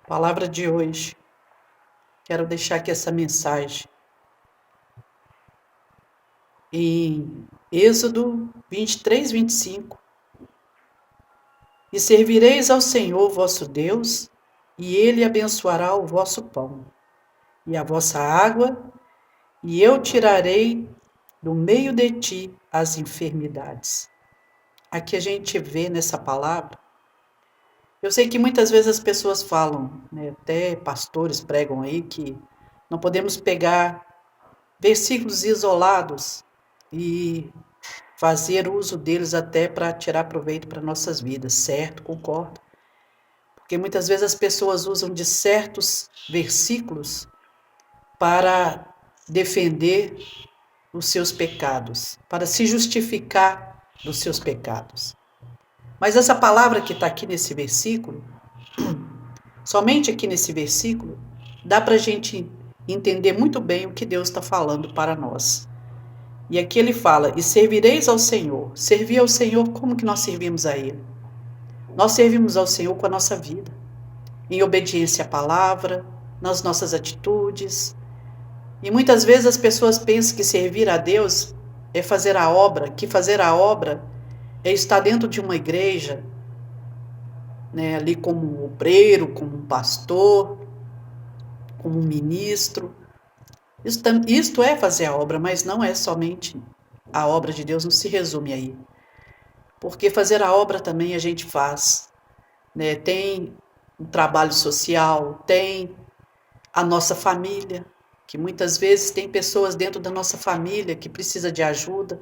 Palavra de hoje. Quero deixar aqui essa mensagem. Em Êxodo 23, 25. E servireis ao Senhor vosso Deus, e Ele abençoará o vosso pão e a vossa água, e eu tirarei do meio de ti as enfermidades. Aqui a gente vê nessa palavra. Eu sei que muitas vezes as pessoas falam, né, até pastores pregam aí, que não podemos pegar versículos isolados e fazer uso deles até para tirar proveito para nossas vidas, certo? Concordo. Porque muitas vezes as pessoas usam de certos versículos para defender os seus pecados, para se justificar dos seus pecados. Mas essa palavra que está aqui nesse versículo, somente aqui nesse versículo, dá para a gente entender muito bem o que Deus está falando para nós. E aqui ele fala, e servireis ao Senhor. Servir ao Senhor, como que nós servimos a Ele? Nós servimos ao Senhor com a nossa vida, em obediência à palavra, nas nossas atitudes. E muitas vezes as pessoas pensam que servir a Deus é fazer a obra, que fazer a obra é estar dentro de uma igreja, né, ali como um obreiro, como um pastor, como um ministro. Isto é fazer a obra, mas não é somente a obra de Deus, não se resume aí. Porque fazer a obra também a gente faz, né? Tem um trabalho social, tem a nossa família, que muitas vezes tem pessoas dentro da nossa família que precisa de ajuda.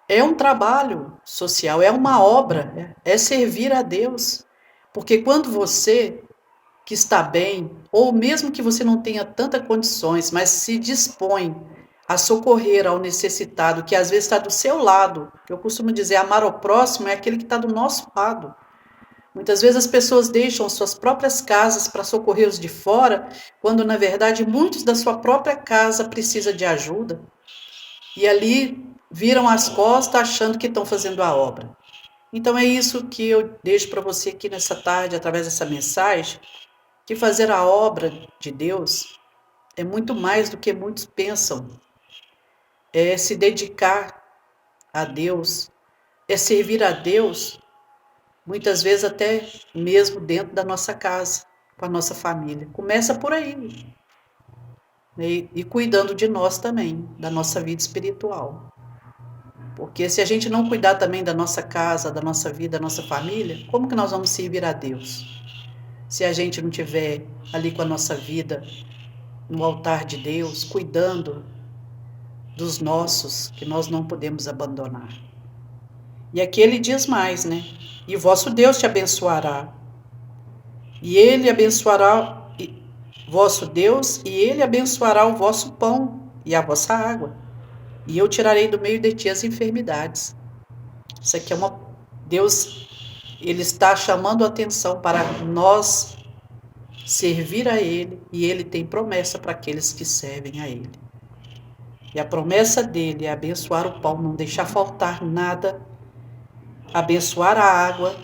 É um trabalho social, é uma obra, é servir a Deus. Porque quando você que está bem, ou mesmo que você não tenha tantas condições, mas se dispõe a socorrer ao necessitado, que às vezes está do seu lado. Eu costumo dizer, amar ao próximo é aquele que está do nosso lado. Muitas vezes as pessoas deixam suas próprias casas para socorrer os de fora, quando na verdade muitos da sua própria casa precisam de ajuda. E ali viram as costas achando que estão fazendo a obra. Então é isso que eu deixo para você aqui nessa tarde, através dessa mensagem, que fazer a obra de Deus é muito mais do que muitos pensam. É se dedicar a Deus, é servir a Deus, muitas vezes até mesmo dentro da nossa casa, com a nossa família. Começa por aí, né? E cuidando de nós também, da nossa vida espiritual. Porque se a gente não cuidar também da nossa casa, da nossa vida, da nossa família, como que nós vamos servir a Deus? Se a gente não tiver ali com a nossa vida no altar de Deus, cuidando dos nossos, que nós não podemos abandonar. E aqui ele diz mais, né? E o vosso Deus te abençoará. E ele abençoará vosso Deus, e ele abençoará o vosso pão e a vossa água. E eu tirarei do meio de ti as enfermidades. Isso aqui é uma... Deus, ele está chamando a atenção para nós servir a ele, e ele tem promessa para aqueles que servem a ele. E a promessa dele é abençoar o pão, não deixar faltar nada, abençoar a água,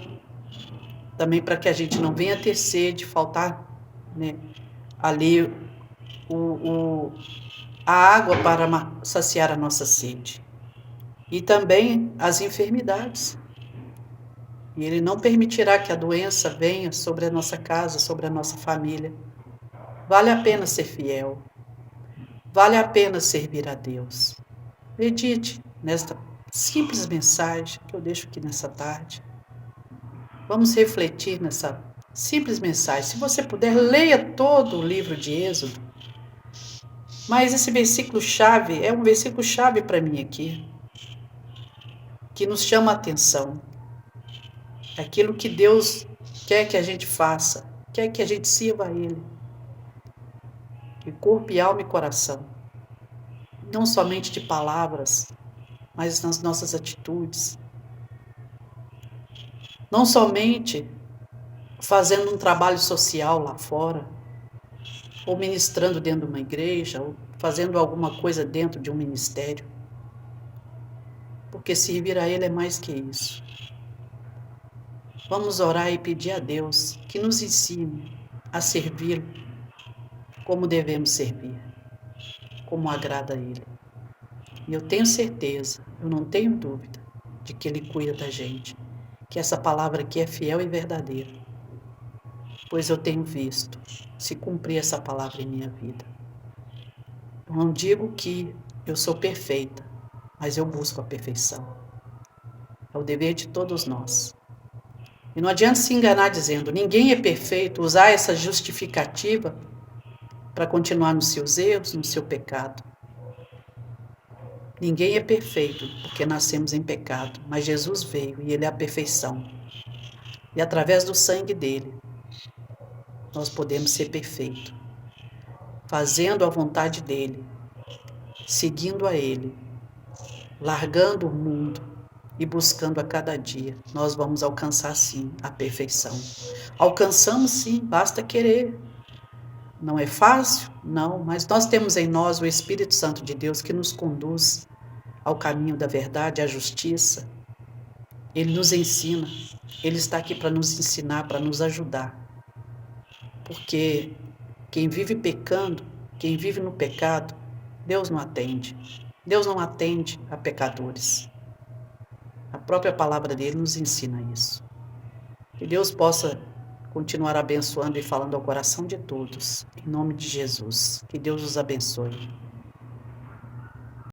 também para que a gente não venha ter sede, faltar, né, ali a água para saciar a nossa sede. E também as enfermidades. E ele não permitirá que a doença venha sobre a nossa casa, sobre a nossa família. Vale a pena ser fiel. Vale a pena servir a Deus. Medite nesta simples mensagem que eu deixo aqui nessa tarde. Vamos refletir nessa simples mensagem. Se você puder, leia todo o livro de Êxodo. Mas esse versículo-chave é um versículo-chave para mim aqui, que nos chama a atenção. Aquilo que Deus quer que a gente faça, quer que a gente sirva a Ele. De corpo e alma e coração. Não somente de palavras, mas nas nossas atitudes. Não somente fazendo um trabalho social lá fora, ou ministrando dentro de uma igreja, ou fazendo alguma coisa dentro de um ministério. Porque servir a Ele é mais que isso. Vamos orar e pedir a Deus que nos ensine a servi-lo como devemos servir, como agrada a Ele. E eu tenho certeza, eu não tenho dúvida, de que Ele cuida da gente, que essa palavra aqui é fiel e verdadeira, pois eu tenho visto se cumprir essa palavra em minha vida. Eu não digo que eu sou perfeita, mas eu busco a perfeição. É o dever de todos nós. E não adianta se enganar dizendo, ninguém é perfeito, usar essa justificativa para continuar nos seus erros, no seu pecado. Ninguém é perfeito, porque nascemos em pecado, mas Jesus veio e Ele é a perfeição. E através do sangue dele, nós podemos ser perfeitos, fazendo a vontade dele, seguindo a Ele, largando o mundo e buscando a cada dia. Nós vamos alcançar sim a perfeição. Alcançamos sim, basta querer. Não é fácil? Não, mas nós temos em nós o Espírito Santo de Deus que nos conduz ao caminho da verdade, à justiça. Ele nos ensina, Ele está aqui para nos ensinar, para nos ajudar. Porque quem vive pecando, quem vive no pecado, Deus não atende. Deus não atende a pecadores. A própria palavra dele nos ensina isso. Que Deus possa continuar abençoando e falando ao coração de todos. Em nome de Jesus. Que Deus os abençoe.